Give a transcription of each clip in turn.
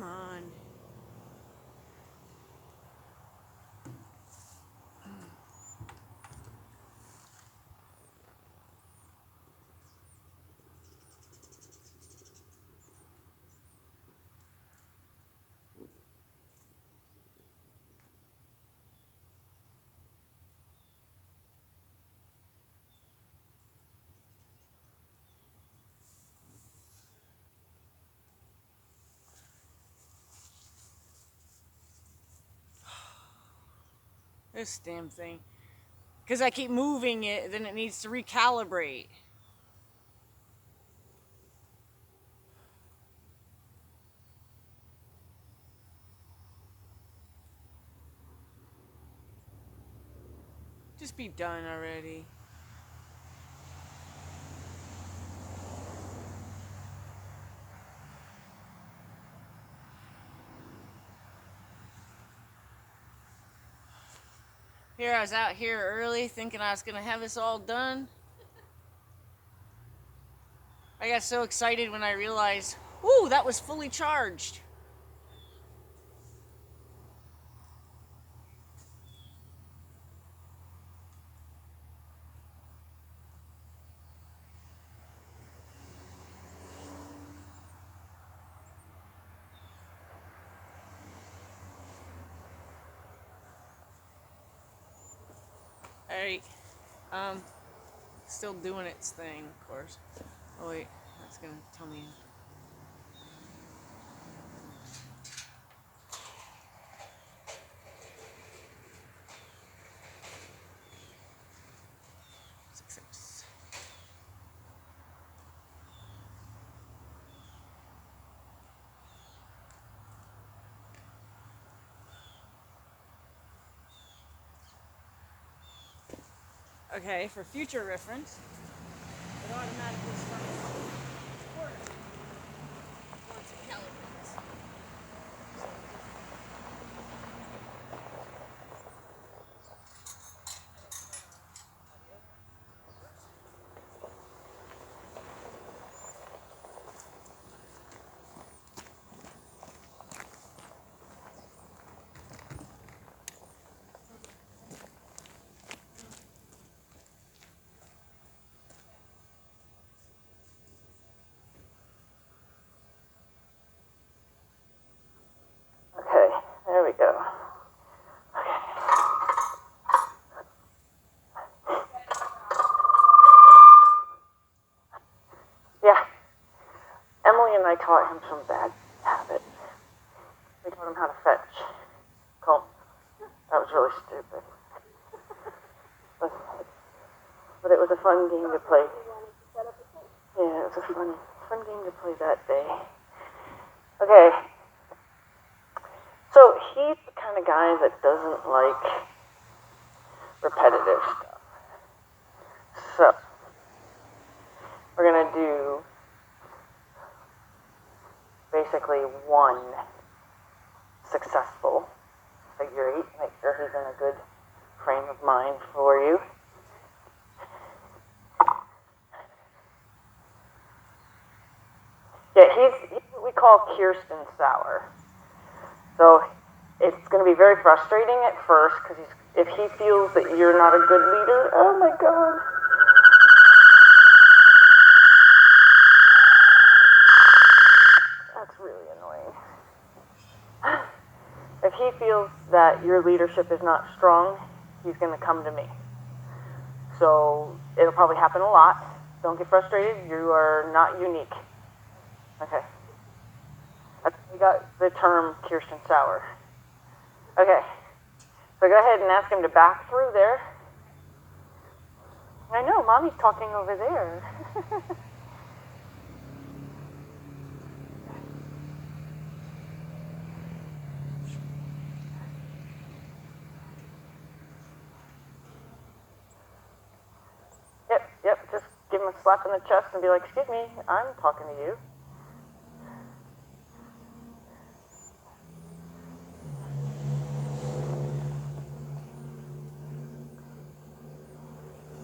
on. This damn thing. Because I keep moving it, then it needs to recalibrate. Just be done already. Here, I was out here early thinking I was going to have this all done. I got so excited when I realized, ooh, that was fully charged. Alright, still doing its thing, of course. Oh wait, that's gonna tell me. Success. Okay, for future reference, it automatically starts quarter once it calibrates. Okay, there we go. Yeah, Emily and I taught him some bad habits. We taught him how to fetch comb. That was really stupid. But it was a fun game to play. Yeah, it was a fun game to play that day. Okay. So he's the kind of guy that doesn't like repetitive stuff. So we're going to do basically one successful figure eight. Make sure he's in a good frame of mind for you. Yeah, he's what we call Kirsten Sour. So it's going to be very frustrating at first because if he feels that you're not a good leader, oh my God. That's really annoying. If he feels that your leadership is not strong, he's going to come to me. So it'll probably happen a lot. Don't get frustrated. You are not unique. Okay. We got the term Kirsten Sour. Okay. So go ahead and ask him to back through there. I know, Mommy's talking over there. Yep, just give him a slap in the chest and be like, excuse me, I'm talking to you.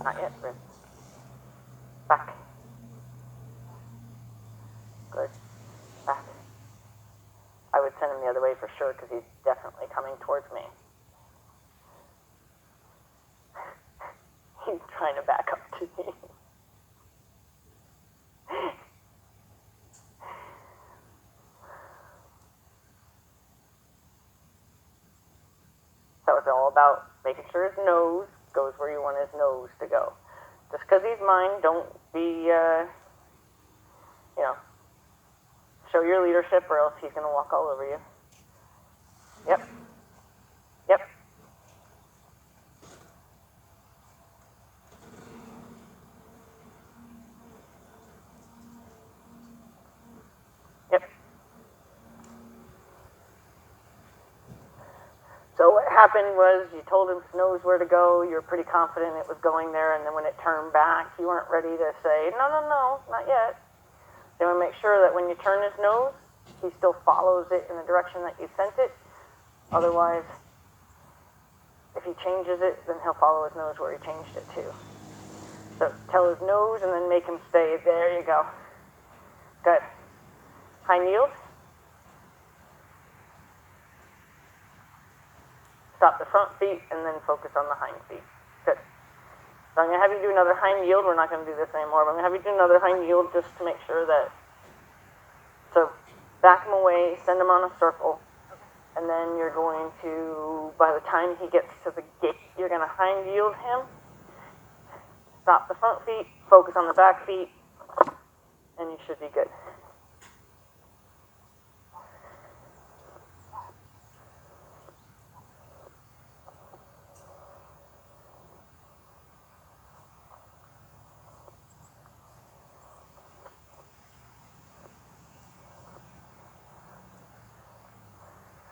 Not yet, Ritz. Back. Good. Back. I would would send him the other way for sure, because he's definitely coming towards me. He's trying to back up to me. So it's all about making sure his nose goes where you want his nose to go. Just because he's mine, don't be, show your leadership, or else he's going to walk all over you. Yep. Yep. Yep. So what happened was you told him his nose where to go, you were pretty confident it was going there, and then when it turned back, you weren't ready to say, no, not yet. You want to make sure that when you turn his nose, he still follows it in the direction that you sent it. Otherwise, if he changes it, then he'll follow his nose where he changed it to. So tell his nose and then make him stay. There you go. Good. Hind yield. Stop the front feet and then focus on the hind feet. Good. So I'm going to have you do another hind yield. We're not going to do this anymore, but I'm going to have you do another hind yield just to make sure that... So back him away, send him on a circle, and then you're going to, by the time he gets to the gate, you're going to hind yield him. Stop the front feet, focus on the back feet, and you should be good.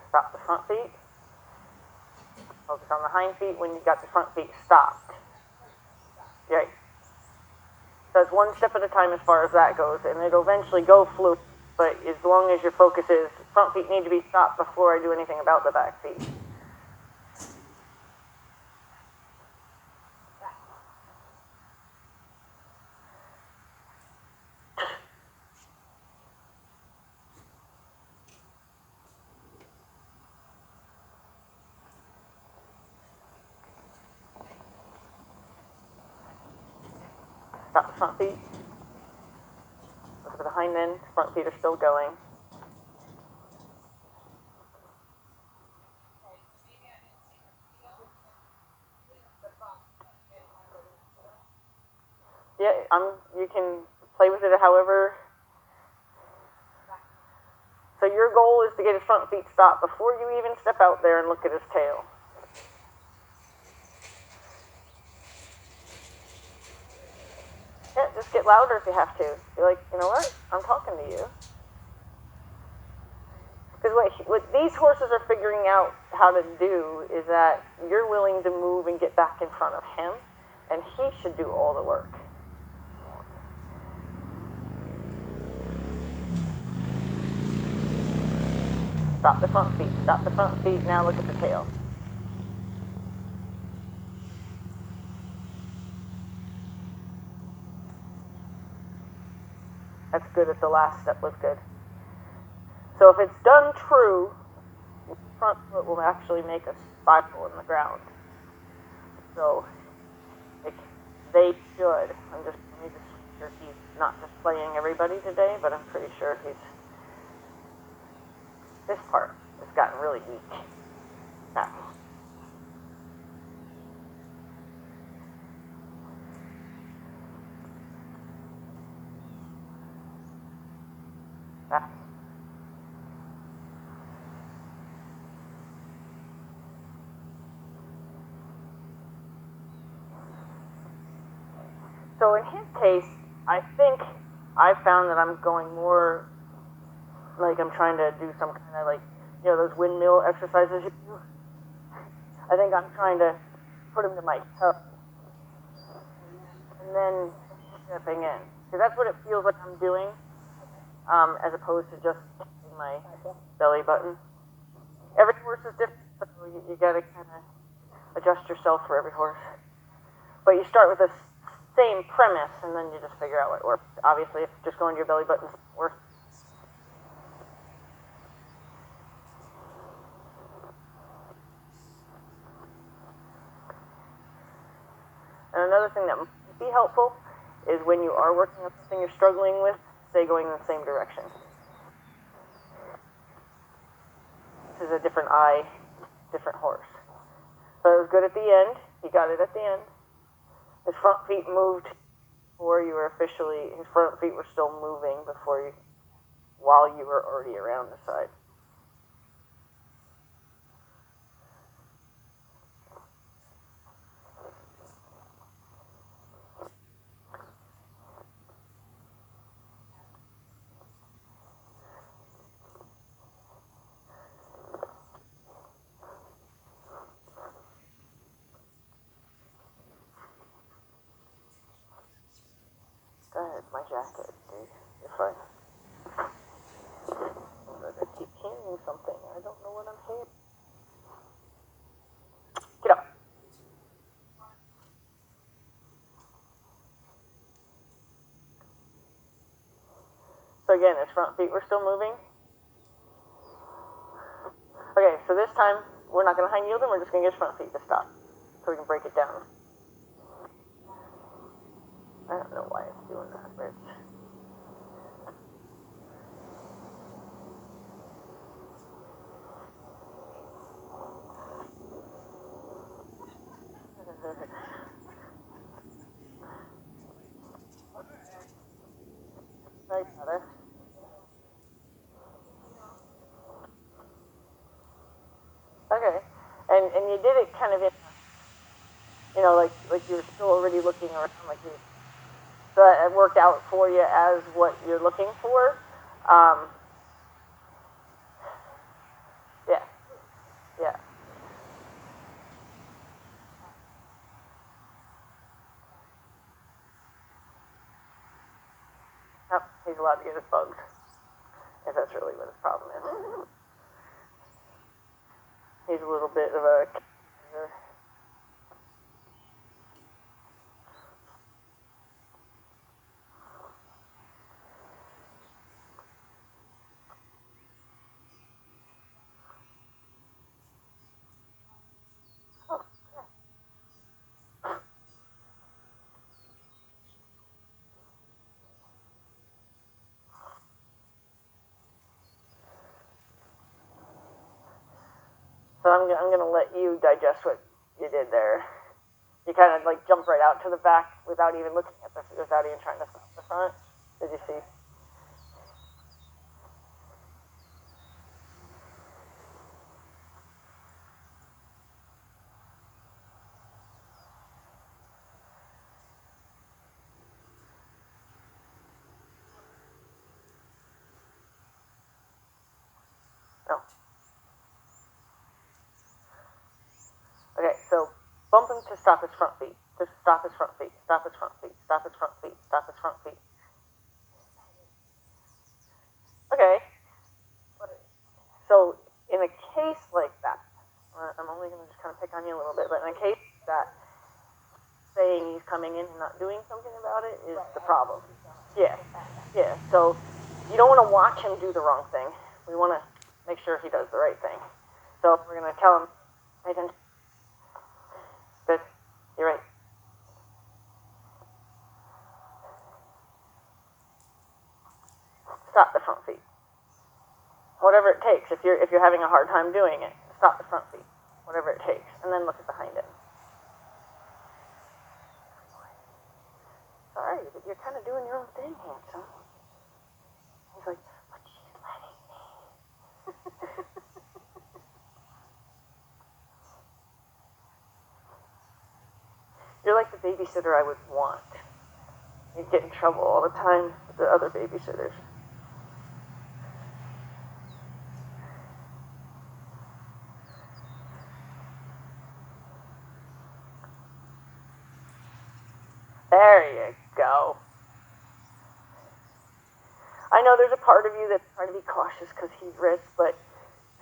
Stop the front feet. Focus on the hind feet when you've got the front feet stopped. Right. So it's one step at a time as far as that goes, and it'll eventually go fluid, but as long as your focus is front feet need to be stopped before I do anything about the back feet. Stop the front feet. Look at the hind end. Front feet are still going. Yeah, you can play with it however. So your goal is to get his front feet stopped before you even step out there and look at his tail. Yeah, just get louder if you have to. Be like, you know what? I'm talking to you. Because what these horses are figuring out how to do is that you're willing to move and get back in front of him, and he should do all the work. Stop the front feet. Stop the front feet. Now look at the tail. That's good if the last step was good. So if it's done true, the front foot will actually make a spiral in the ground. So they should. Let me just sure he's not just playing everybody today, but I'm pretty sure this part has gotten really weak. Now. Back. So in his case, I think I found that I'm going more like I'm trying to do some kind of those windmill exercises you do. I think I'm trying to put him to my toe and then stepping in. Because that's what it feels like I'm doing, as opposed to just hitting my belly button. Every horse is different, so you got to kind of adjust yourself for every horse. But you start with the same premise, and then you just figure out what works. Obviously, if just going to your belly button works. another thing that might be helpful is when you are working on something you're struggling with, stay going in the same direction. This is a different eye, different horse. So it was good at the end. He got it at the end. His front feet moved before you were officially, his front feet were still moving while you were already around the side. Go ahead, my jacket, dude. You're fine. But I keep hearing something. I don't know what I'm hearing. Get up. So again, his front feet were still moving. Okay, so this time, we're not going to high kneel them. We're just going to get his front feet to stop. So we can break it down. I don't know why it's doing that, Ritz. Right, brother. Okay. And you did it kind of in, like you were still already looking around, so that it worked out for you as what you're looking for. Yeah. Yeah. Oh, he's allowed to get his bugs, if that's really what his problem is. He's a little bit of a... So I'm going to let you digest what you did there. You kind of like jumped right out to the back without even looking at without even trying to stop the front. Did you see? No. Okay, so bump him to stop his front feet. Just stop his front feet. Stop his front feet. Stop his front feet. Stop his front feet. Okay. So in a case like that, I'm only going to just kind of pick on you a little bit, but in a case that saying he's coming in and not doing something about it is the problem. Yeah. Yeah. So you don't want to watch him do the wrong thing. We want to make sure he does the right thing. So we're going to tell him, pay attention. Good. You're right. Stop the front feet. Whatever it takes. If you're having a hard time doing it, stop the front feet. Whatever it takes. And then look at the hind end. Sorry, but you're kind of doing your own thing, handsome. He's like, but she's letting me. You're like the babysitter I would want. You get in trouble all the time with the other babysitters. There you go. I know there's a part of you that's trying to be cautious because he's Ritz, but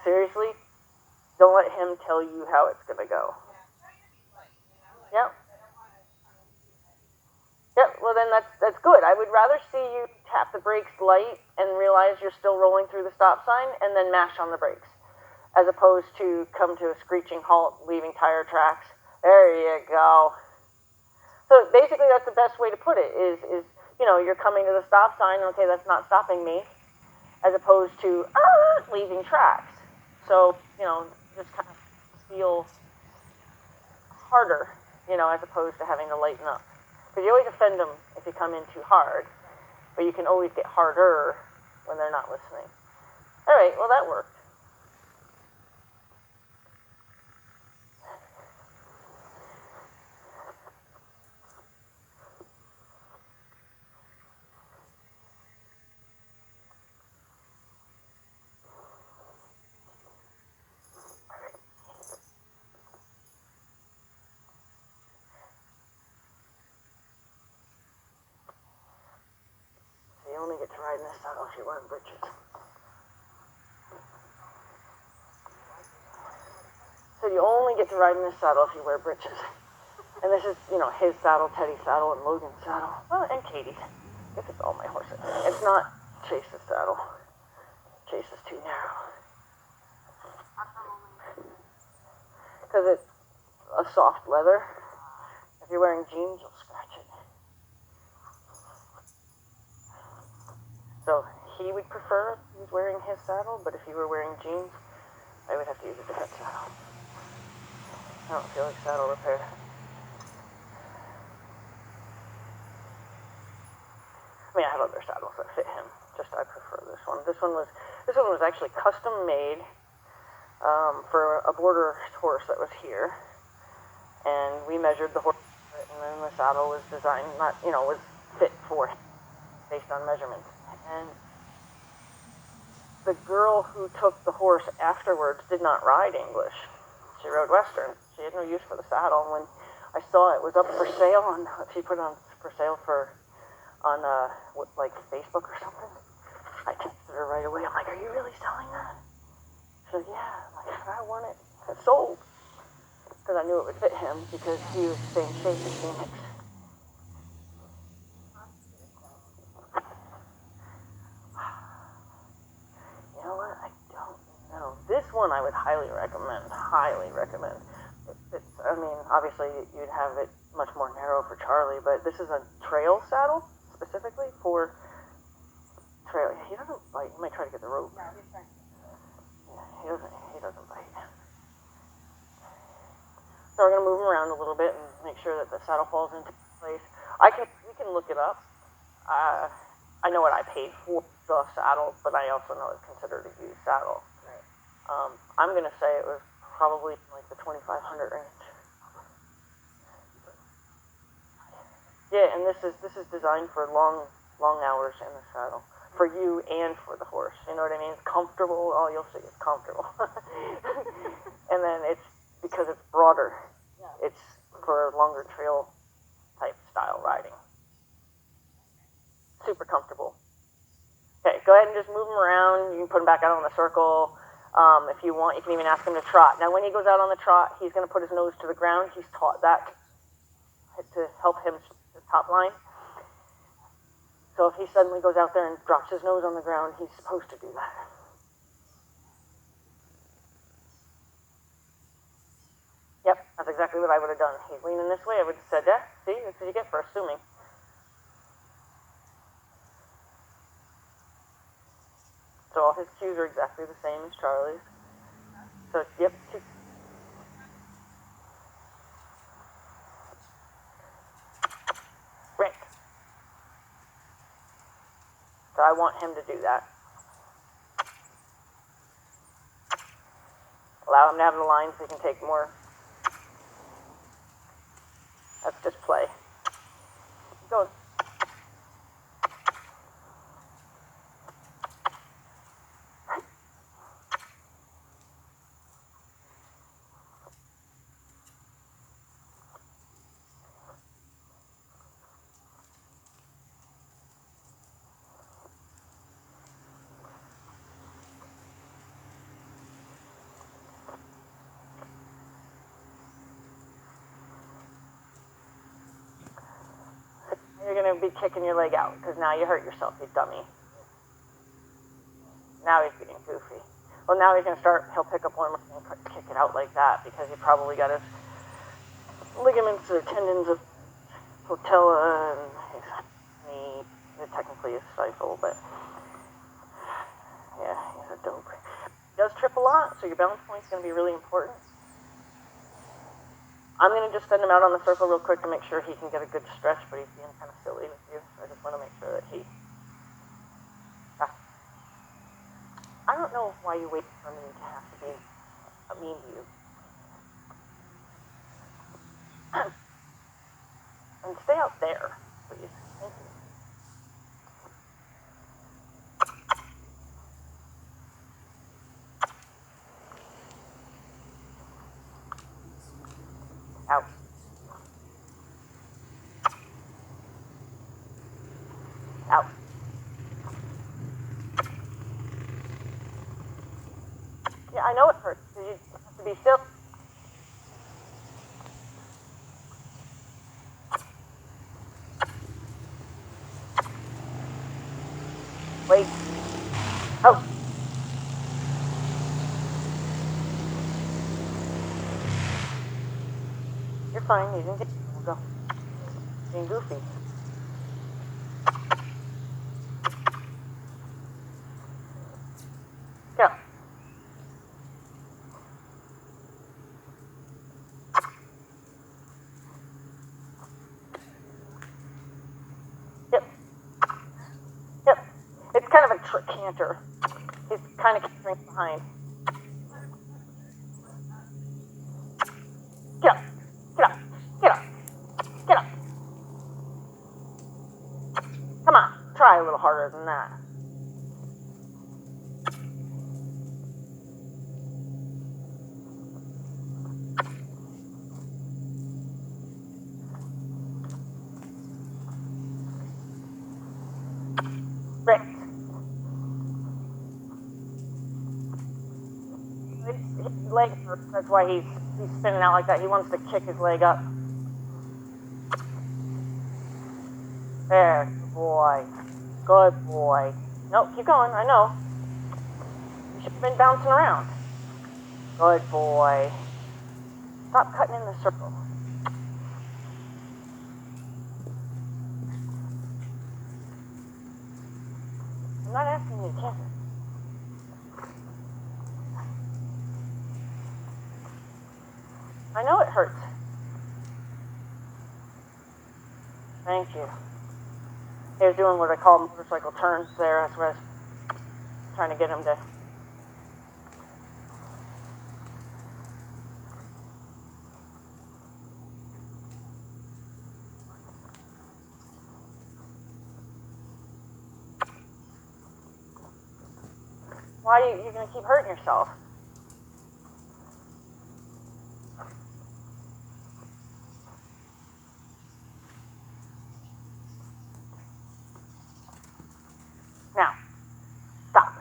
seriously, don't let him tell you how it's going to go. Yep. Yep, well then that's good. I would rather see you tap the brakes light and realize you're still rolling through the stop sign and then mash on the brakes, as opposed to come to a screeching halt, leaving tire tracks. There you go. So basically, that's the best way to put it. Is you're coming to the stop sign. Okay, that's not stopping me, as opposed to leaving tracks. So just kind of feel harder, as opposed to having to lighten up. Because you always offend them if you come in too hard, but you can always get harder when they're not listening. All right, well, that worked. So you only get to ride in this saddle if you're wearing breeches. So you only get to ride in this saddle if you wear breeches. And this is, his saddle, Teddy's saddle, and Logan's saddle. Well, and Katie's. I guess it's all my horses. It's not Chase's saddle. Chase is too narrow. Because it's a soft leather. If you're wearing jeans, you'll scratch it. So he would prefer if he was wearing his saddle, but if you were wearing jeans, I would have to use a different saddle. I don't feel like saddle repair. I mean, I have other saddles that fit him. Just I prefer this one. This one was actually custom made for a border horse that was here, and we measured the horse, and then the saddle was designed, was fit for him based on measurements. And the girl who took the horse afterwards did not ride English. She rode Western. She had no use for the saddle. And when I saw it was up for sale she put it on for sale on like Facebook or something, I texted her right away. I'm like, "Are you really selling that?" She's like, "Yeah." I'm like, "I want it. It's sold." Because I knew it would fit him because he was the same shape as Phoenix. You know what? I don't know. This one I would highly recommend. Highly recommend. I mean, obviously you'd have it much more narrow for Charlie, but this is a trail saddle specifically for trail. He doesn't bite. He might try to get the rope. No, he's fine. Yeah, he doesn't bite. So we're gonna move him around a little bit and make sure that the saddle falls into place. We can look it up. I know what I paid for the saddle, but I also know it's considered a used saddle. Right. I'm gonna say it was probably like the 2,500 range. Yeah, and this is designed for long hours in the saddle. For you and for the horse. You know what I mean? It's comfortable. All you'll see is comfortable. And then it's because it's broader. Yeah. It's for longer trail type style riding. Super comfortable. Okay, go ahead and just move him around. You can put him back out on the circle. If you want, you can even ask him to trot. Now, when he goes out on the trot, he's going to put his nose to the ground. He's taught that to help him his top line. So if he suddenly goes out there and drops his nose on the ground, he's supposed to do that. Yep, that's exactly what I would have done. He's leaning this way. I would have said, "Yeah, see, that's what you get for assuming." So all his cues are exactly the same as Charlie's. So, yep. Right. So I want him to do that. Allow him to have the line so he can take more. That's just play. Go. You're going to be kicking your leg out because now you hurt yourself, you dummy. Now he's getting goofy. Well, now he's going to he'll pick up one and kick it out like that because he probably got his ligaments or tendons flotilla and his knee. It technically is stifle, but yeah, he's a dope. He does trip a lot, so your balance point's going to be really important. I'm going to just send him out on the circle real quick to make sure he can get a good stretch, but he's being kind of silly with you, so I just want to make sure that he... I don't know why you wait for me to have to be mean to you. And stay out there, please. Thank you. Out. Out. Yeah, I know it hurts. You have to be still. Wait. Oh. You're fine. You didn't get... We'll go. Being goofy. Go. Yep. Yep. It's kind of a trick canter. He's kind of cantering behind. Get up. Get up. Get up. Get up. Come on. Try a little harder than that. Ritz. His leg hurts. That's why he's spinning out like that. He wants to kick his leg up. There. Good boy. Good boy. Nope, keep going. I know. You should have been bouncing around. Good boy. Stop cutting in the circle. I'm not asking you to kiss it. I know it hurts. Thank you. He was doing what I call motorcycle turns there. That's what I was trying to get him to. Why are you going to keep hurting yourself? Now, stop.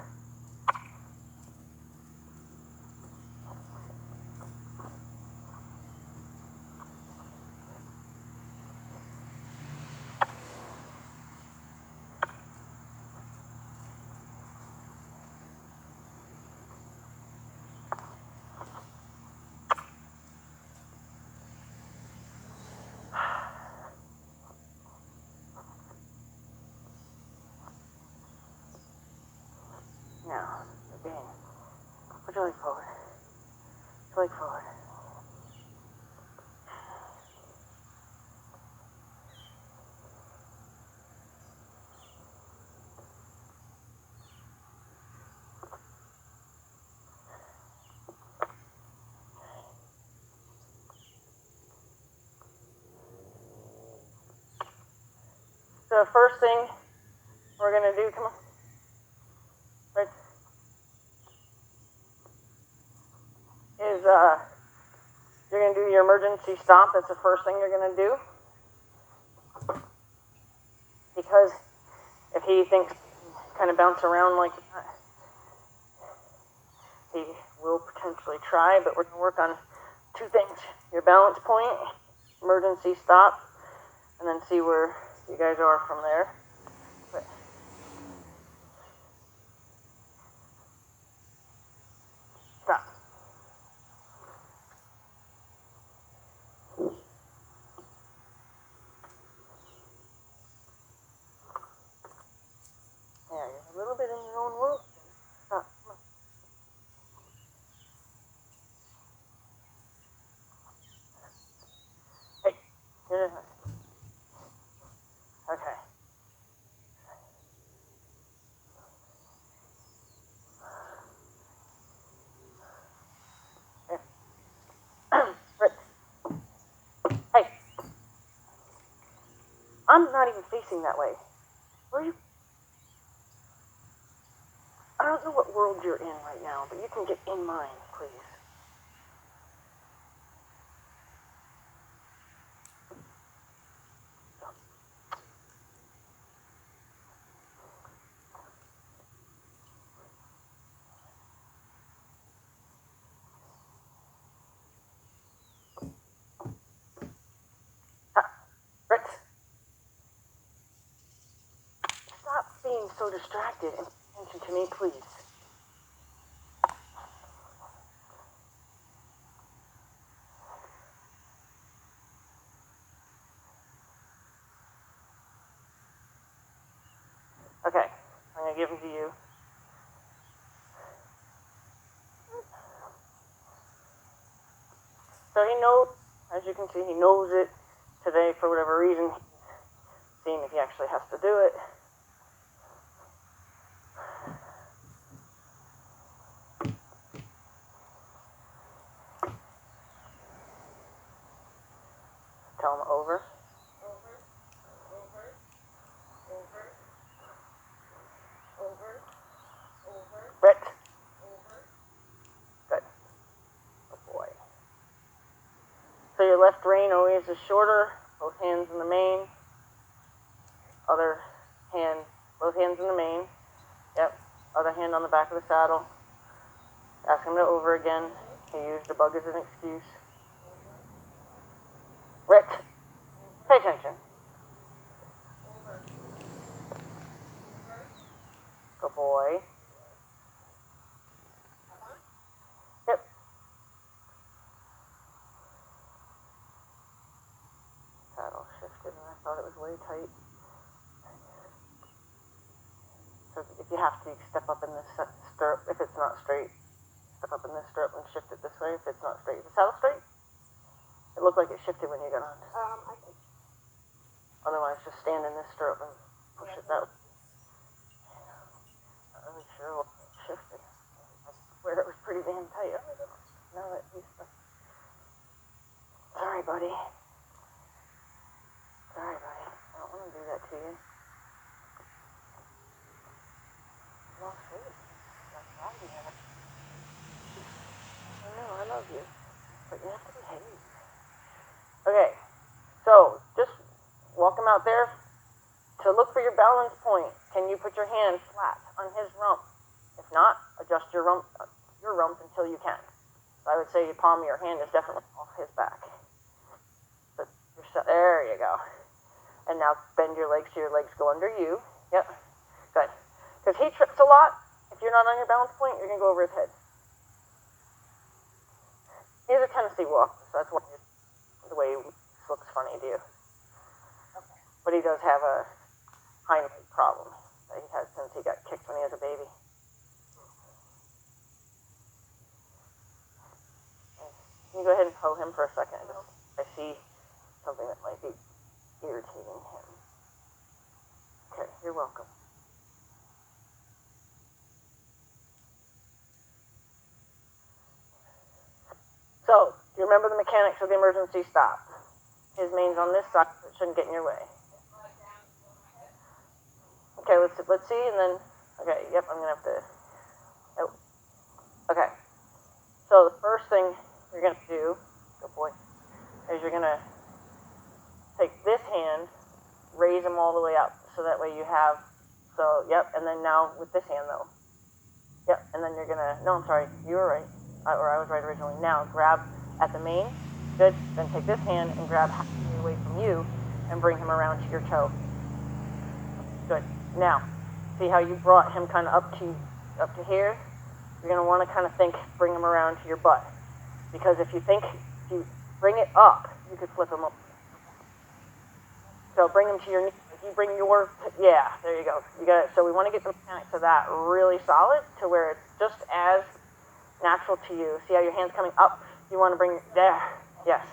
Now, again, put your leg forward. Put your leg forward. So the first thing we're going to do, come on. Right. Is you're going to do your emergency stop. That's the first thing you're going to do. Because if he thinks kind of bounce around like that, he will potentially try, but we're going to work on two things. Your balance point, emergency stop, and then see where you guys are from there. But stop. I'm not even facing that way. Where are you? I don't know what world you're in right now, but you can get in mine, please. Ritz, stop being so distracted and pay attention to me, please. Okay, I'm going to give them to you. So he knows, as you can see, he knows it today for whatever reason. Seeing if he actually has to do it. Tell him over. Ritz. Good. Good boy. So your left rein always is shorter, both hands in the mane. Other hand, both hands in the mane. Yep. Other hand on the back of the saddle. Ask him to over again. He used the bug as an excuse. Ritz, pay attention. Good boy. Yep. Saddle shifted and I thought it was way tight. So if you have to, you step up in this stirrup. If it's not straight, step up in this stirrup and shift it this way. If it's not straight, is the saddle straight? It looked like it shifted when you got on. I think. Otherwise, just stand in this stirrup and push it that way. Not really sure what shifted. I swear it was pretty damn tight. Oh my God. Now that he's sorry, buddy. Sorry, buddy. I don't want to do that to you. No, sweet. That's right, man. I know, I love you. But you have to behave. Okay. So, just walk him out there to look for your balance point. Can you put your hand flat on his rump? If not, adjust your rump until you can. So I would say the palm of your hand is definitely off his back. But there you go. And now bend your legs so your legs go under you. Yep. Good. Because he trips a lot. If you're not on your balance point, you're going to go over his head. He's a Tennessee walker, so that's why the way he looks funny to you. Okay. But he does have a hind leg problem that he has since he got kicked when he was a baby. Can you go ahead and hoe him for a second? I see something that might be irritating him. Okay, you're welcome. So, do you remember the mechanics of the emergency stop? His mane's on this side, so it shouldn't get in your way. Okay, let's see, and then, okay, yep, I'm gonna have to, oh, okay. So the first thing you're gonna do, good boy, is you're gonna take this hand, raise him all the way up, so that way you have, so, yep, and then now with this hand though. Yep, and then you're gonna, no, I'm sorry, you were right, or I was right originally. Now, grab at the mane, good, then take this hand and grab halfway away from you and bring him around to your toe. Good. Now, see how you brought him kind of up to here? You're going to want to kind of think, bring him around to your butt. Because if you bring it up, you could flip him up. So bring him to your knee. If you bring your, yeah, there you go. You got it. So we want to get the mechanics of that really solid to where it's just as natural to you. See how your hand's coming up? You want to bring it there. Yes.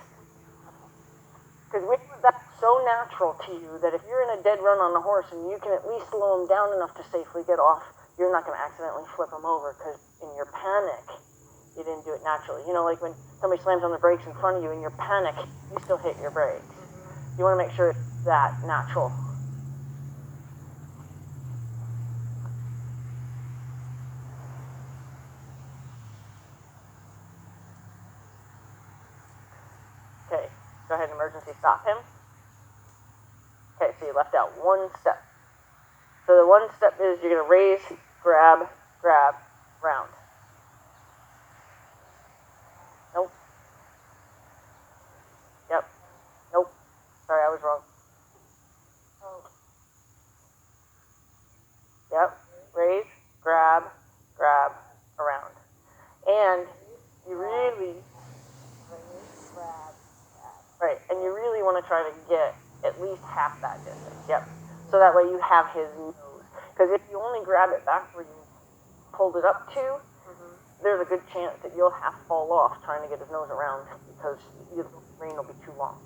Because that's so natural to you that if you're in a dead run on a horse and you can at least slow him down enough to safely get off, you're not going to accidentally flip him over because in your panic, you didn't do it naturally. You know, like when somebody slams on the brakes in front of you in your panic, you still hit your brakes. You want to make sure it's that natural. Okay, go ahead and emergency stop him. Okay, so you left out one step. So the one step is you're going to raise, grab, grab, round. Nope. Yep. Nope. Sorry, I was wrong. Yep. Raise, grab, grab, around. And you really, right, and you really want to try to get at least half that distance. Yep. So that way you have his nose. Because if you only grab it back where you pulled it up to, there's a good chance that you'll half fall off trying to get his nose around because your rein will be too long.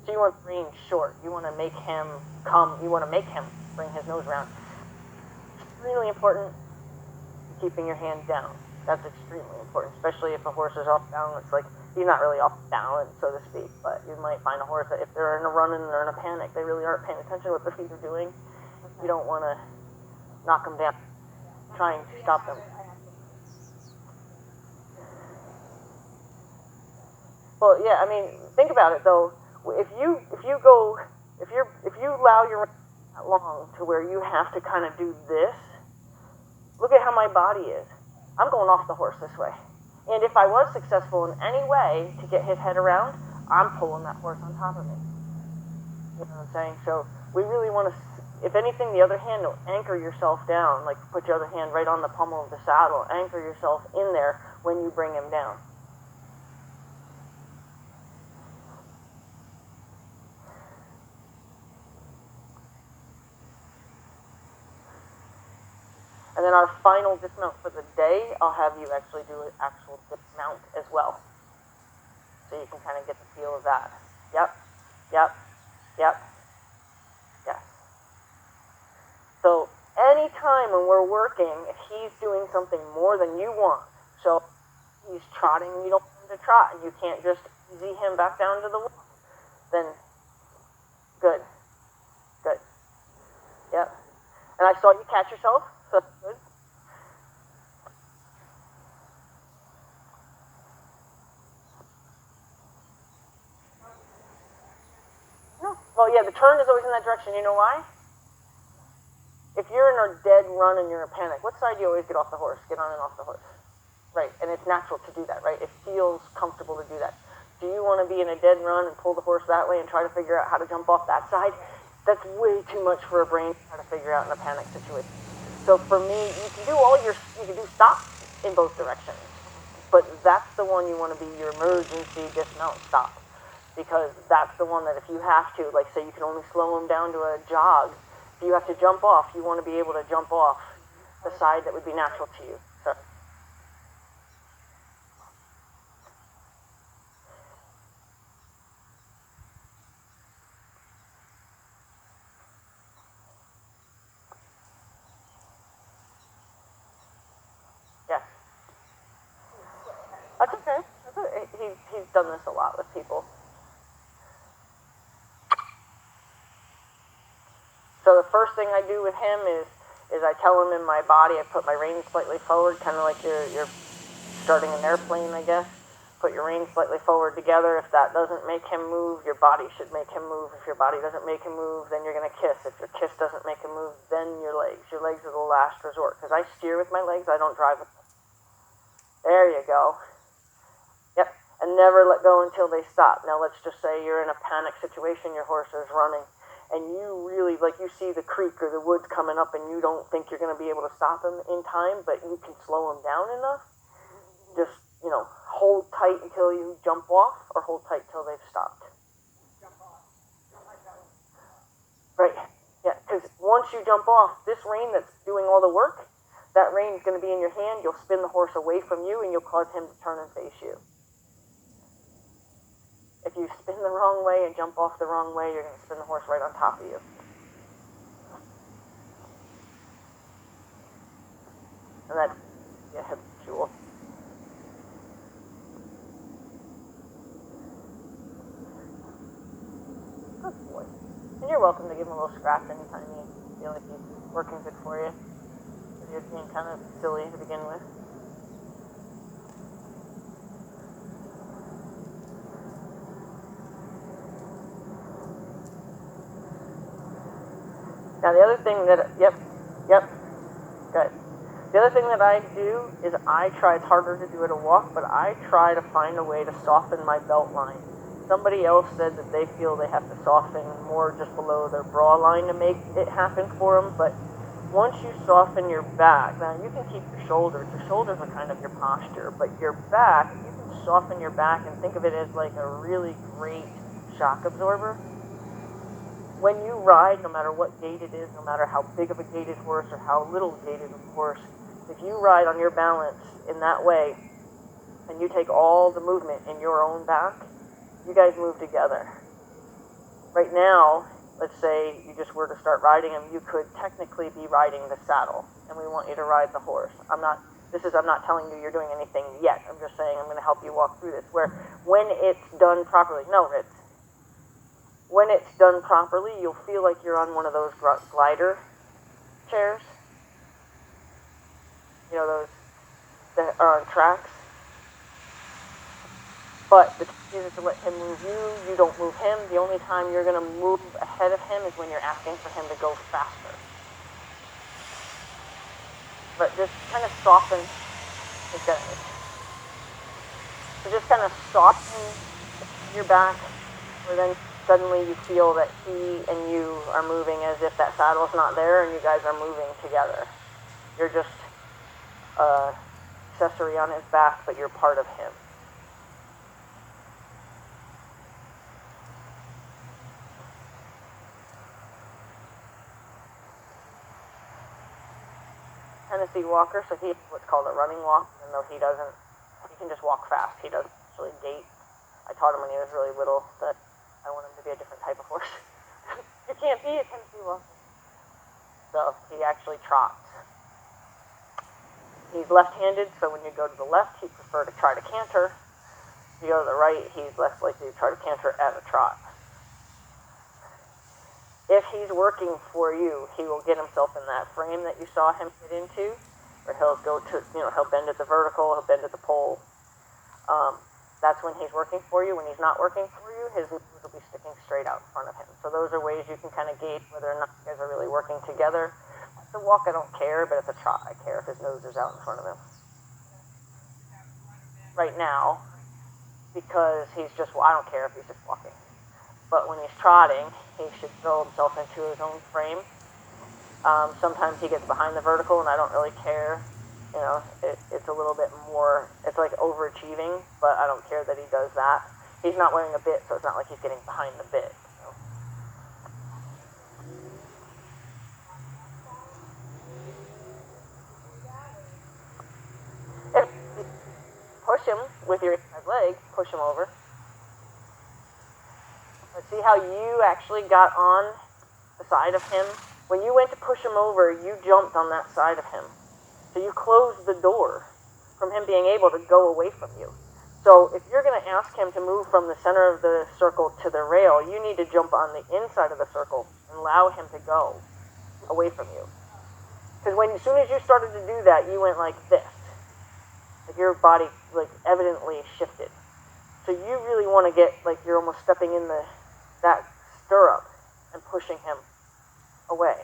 So you want the rein short. You want to make him come. You want to make him bring his nose around. It's really important keeping your hand down. That's extremely important, especially if a horse is off balance. Like, he's not really off balance, so to speak, but you might find a horse that if they're in a run and they're in a panic, they really aren't paying attention to what their feet are doing. You don't want to knock them down, trying to stop them. Well, yeah, I mean, think about it though. If you allow your rein that long to where you have to kind of do this, look at how my body is. I'm going off the horse this way. And if I was successful in any way to get his head around, I'm pulling that horse on top of me. You know what I'm saying? So we really want to, if anything, the other hand will anchor yourself down, like put your other hand right on the pommel of the saddle, anchor yourself in there when you bring him down. And then our final dismount for the day, I'll have you actually do an actual dismount as well. So you can kind of get the feel of that. Yep, yep, yep, yes. So anytime when we're working, if he's doing something more than you want, so he's trotting, you don't want him to trot, and you can't just easy him back down to the wall, then good, good, yep. And I saw you catch yourself. So that's good. No. Well, yeah, the turn is always in that direction. You know why? If you're in a dead run and you're in a panic, what side do you always get off the horse? Get on and off the horse. Right, and it's natural to do that, right? It feels comfortable to do that. Do you want to be in a dead run and pull the horse that way and try to figure out how to jump off that side? That's way too much for a brain to try to figure out in a panic situation. So for me, you can do stops in both directions, but that's the one you want to be your emergency dismount stop, because that's the one that if you have to, like say you can only slow him down to a jog, if you have to jump off, you want to be able to jump off the side that would be natural to you. So. That's okay. That's okay. He's done this a lot with people. So the first thing I do with him is I tell him in my body, I put my reins slightly forward, kind of like you're starting an airplane, I guess. Put your reins slightly forward together. If that doesn't make him move, your body should make him move. If your body doesn't make him move, then you're going to kiss. If your kiss doesn't make him move, then your legs. Your legs are the last resort. Because I steer with my legs, I don't drive with them. There you go. Yep, and never let go until they stop. Now let's just say you're in a panic situation, your horse is running, and you really, like you see the creek or the woods coming up and you don't think you're going to be able to stop him in time, but you can slow him down enough. Just, hold tight until you jump off, or hold tight till they've stopped. Right, yeah, because once you jump off, this rein that's doing all the work, that rein is going to be in your hand, you'll spin the horse away from you, and you'll cause him to turn and face you. If you spin the wrong way and jump off the wrong way, you're going to spin the horse right on top of you. And that's habitual. Good boy. And you're welcome to give him a little scratch anytime you feel like he's working good for you. Because you're being kind of silly to begin with. Now the other thing that, yep, good. The other thing that I do is I try, it's harder to do at a walk, but I try to find a way to soften my belt line. Somebody else said that they feel they have to soften more just below their bra line to make it happen for them, but once you soften your back, now you can keep your shoulders are kind of your posture, but your back, you can soften your back and think of it as like a really great shock absorber. When you ride, no matter what gait it is, no matter how big of a gaited horse or how little gaited a horse, if you ride on your balance in that way, and you take all the movement in your own back, you guys move together. Right now, let's say you just were to start riding him, you could technically be riding the saddle, and we want you to ride the horse. I'm not telling you you're doing anything yet. I'm just saying I'm going to help you walk through this, where when it's done properly, no, Ritz, when it's done properly, you'll feel like you're on one of those glider chairs. You know, those that are on tracks. But the key is to let him move you. You don't move him. The only time you're going to move ahead of him is when you're asking for him to go faster. But just kind of soften. So just kind of soften your back, where then suddenly you feel that he and you are moving as if that saddle's not there and you guys are moving together. You're just accessory on his back, but you're part of him. Tennessee walker, so he has what's called a running walk, even though he can just walk fast. He doesn't actually gait. I taught him when he was really little that I want him to be a different type of horse. You can't be a Tennessee walker. So he actually trots. He's left-handed, so when you go to the left, he'd prefer to try to canter. If you go to the right, he's less likely to try to canter at a trot. If he's working for you, he will get himself in that frame that you saw him get into, where he'll go to, he'll bend at the vertical, he'll bend at the pole. That's when he's working for you. When he's not working for you, his nose will be sticking straight out in front of him. So those are ways you can kind of gauge whether or not you guys are really working together. At the walk, I don't care, but at the trot, I care if his nose is out in front of him. Right now, because I don't care if he's just walking. But when he's trotting, he should throw himself into his own frame. Sometimes he gets behind the vertical, and I don't really care. It's a little bit more, it's like overachieving, but I don't care that he does that. He's not wearing a bit, so it's not like he's getting behind the bit. If you push him with your inside leg, push him over. Let's see how you actually got on the side of him. When you went to push him over, you jumped on that side of him. So you closed the door from him being able to go away from you. So if you're going to ask him to move from the center of the circle to the rail, you need to jump on the inside of the circle and allow him to go away from you. Because as soon as you started to do that, you went like this. Like your body evidently shifted. So you really want to get, you're almost stepping in that stirrup and pushing him away.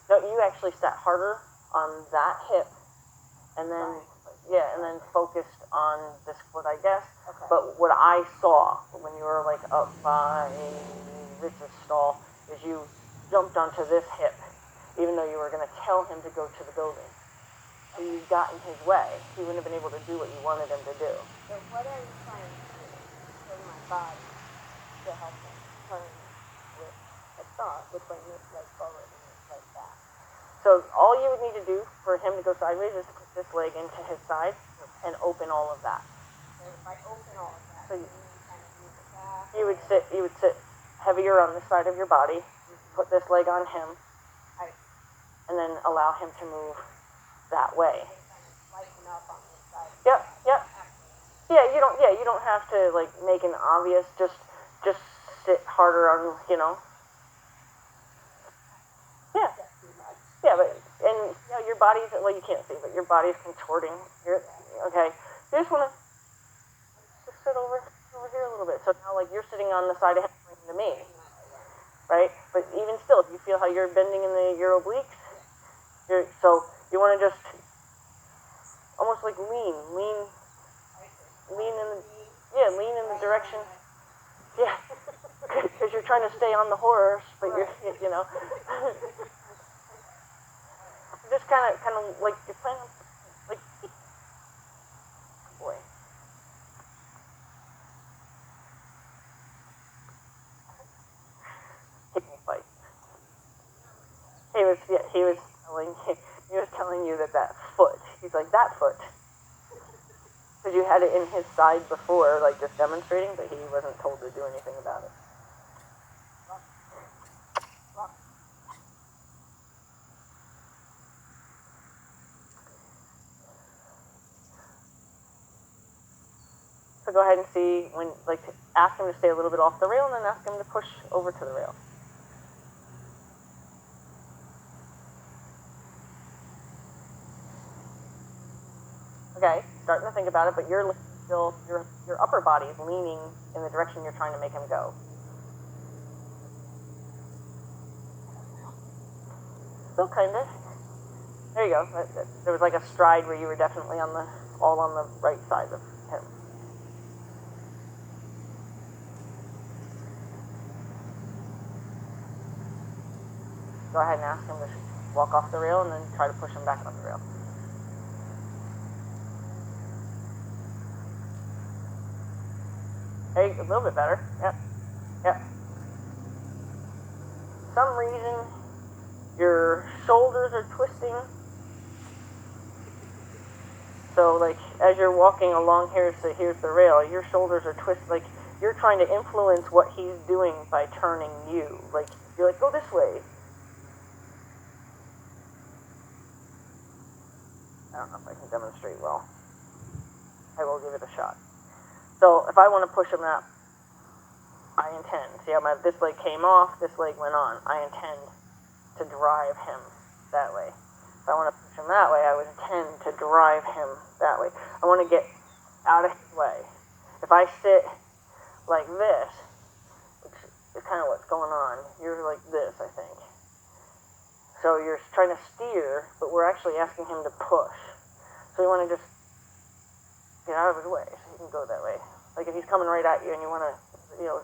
No, you actually sat harder on that hip, and then focused on this foot, I guess. Okay. But what I saw when you were up by Ritz's stall is you jumped onto this hip, even though you were going to tell him to go to the building. So you got in his way. He wouldn't have been able to do what you wanted him to do. So what are you trying to do in my body to help him turn with a thought, with my leg forward and like that? So all you would need to do for him to go sideways is to put this leg into his side and open all of that. And if I open all of that, so kind of move it back. You would sit heavier on the side of your body, put this leg on him, and then allow him to move that way. Lighten up on this you don't have to like make an obvious, just sit harder on, yeah, yeah, but, and, your body's, well, you can't see, but your body's contorting, okay, you just want to just sit over here a little bit, so now, like, you're sitting on the side of him to me, right, but even still, do you feel how you're bending in your obliques? So, you want to just, almost like lean in the direction, yeah, because you're trying to stay on the horse, but you're, just kind of like you're playing, like, boy. He can fight. He was telling you that foot. He's like, that foot. Because you had it in his side before, like just demonstrating, but he wasn't told to do anything about it. So go ahead and see when, like, ask him to stay a little bit off the rail, and then ask him to push over to the rail. Okay, starting to think about it, but you're still, your upper body is leaning in the direction you're trying to make him go. Still kind of. There you go. There was like a stride where you were definitely all on the right side of him. Go ahead and ask him to walk off the rail and then try to push him back on the rail. Hey, a little bit better. Yep. For some reason, your shoulders are twisting. So, like, as you're walking along here, so here's the rail, your shoulders are twisted. Like, you're trying to influence what he's doing by turning you. Like, you're like, go this way. I don't know if I can demonstrate well. I will give it a shot. So if I want to push him up, I intend. See how this leg came off, this leg went on. I intend to drive him that way. If I want to push him that way, I would intend to drive him that way. I want to get out of his way. If I sit like this, which is kind of what's going on, you're like this, I think. So you're trying to steer, but we're actually asking him to push. So you want to just get out of his way so he can go that way. Like if he's coming right at you and you want to,